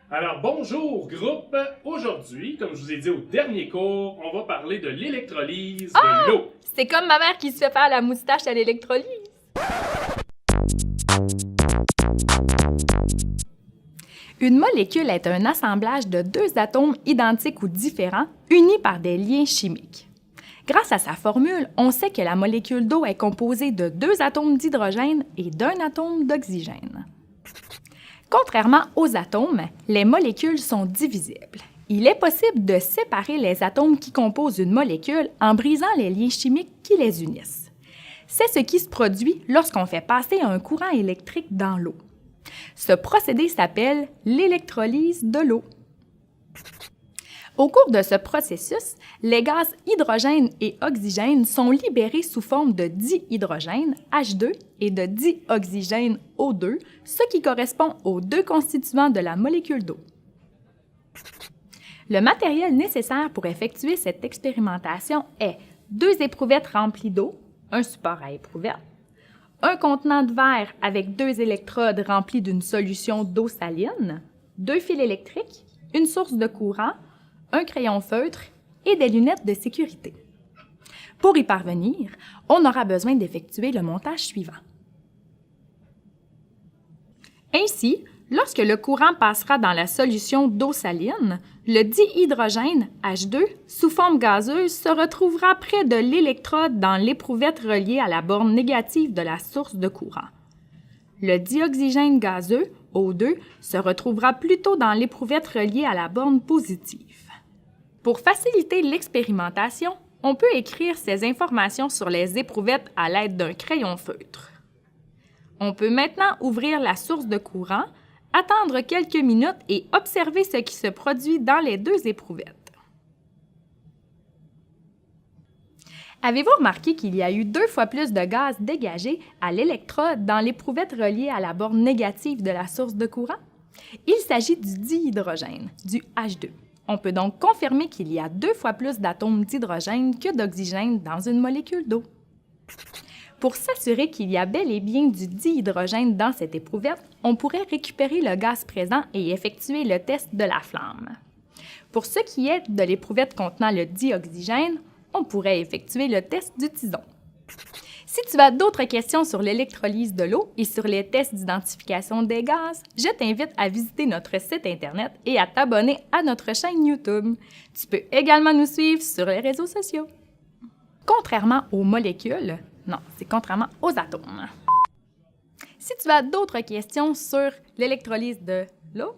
Alors bonjour groupe, aujourd'hui, comme je vous ai dit au dernier cours, on va parler de l'électrolyse de l'eau. C'est comme ma mère qui se fait faire la moustache à l'électrolyse. Une molécule est un assemblage de deux atomes identiques ou différents, unis par des liens chimiques. Grâce à sa formule, on sait que la molécule d'eau est composée de deux atomes d'hydrogène et d'un atome d'oxygène. Contrairement aux atomes, les molécules sont divisibles. Il est possible de séparer les atomes qui composent une molécule en brisant les liens chimiques qui les unissent. C'est ce qui se produit lorsqu'on fait passer un courant électrique dans l'eau. Ce procédé s'appelle l'électrolyse de l'eau. Au cours de ce processus, les gaz hydrogène et oxygène sont libérés sous forme de dihydrogène, H2, et de dioxygène, O2, ce qui correspond aux deux constituants de la molécule d'eau. Le matériel nécessaire pour effectuer cette expérimentation est deux éprouvettes remplies d'eau, un support à éprouvettes, un contenant de verre avec deux électrodes remplies d'une solution d'eau saline, deux fils électriques, une source de courant, un crayon feutre et des lunettes de sécurité. Pour y parvenir, on aura besoin d'effectuer le montage suivant. Ainsi, lorsque le courant passera dans la solution d'eau saline, le dihydrogène, H2, sous forme gazeuse, se retrouvera près de l'électrode dans l'éprouvette reliée à la borne négative de la source de courant. Le dioxygène gazeux, O2, se retrouvera plutôt dans l'éprouvette reliée à la borne positive. Pour faciliter l'expérimentation, on peut écrire ces informations sur les éprouvettes à l'aide d'un crayon feutre. On peut maintenant ouvrir la source de courant, attendre quelques minutes et observer ce qui se produit dans les deux éprouvettes. Avez-vous remarqué qu'il y a eu 2 fois plus de gaz dégagé à l'électrode dans l'éprouvette reliée à la borne négative de la source de courant? Il s'agit du dihydrogène, du H2. On peut donc confirmer qu'il y a 2 fois plus d'atomes d'hydrogène que d'oxygène dans une molécule d'eau. Pour s'assurer qu'il y a bel et bien du dihydrogène dans cette éprouvette, on pourrait récupérer le gaz présent et effectuer le test de la flamme. Pour ce qui est de l'éprouvette contenant le dioxygène, on pourrait effectuer le test du tison. Si tu as d'autres questions sur l'électrolyse de l'eau et sur les tests d'identification des gaz, je t'invite à visiter notre site Internet et à t'abonner à notre chaîne YouTube. Tu peux également nous suivre sur les réseaux sociaux. Contrairement aux molécules, c'est contrairement aux atomes. Si tu as d'autres questions sur l'électrolyse de l'eau,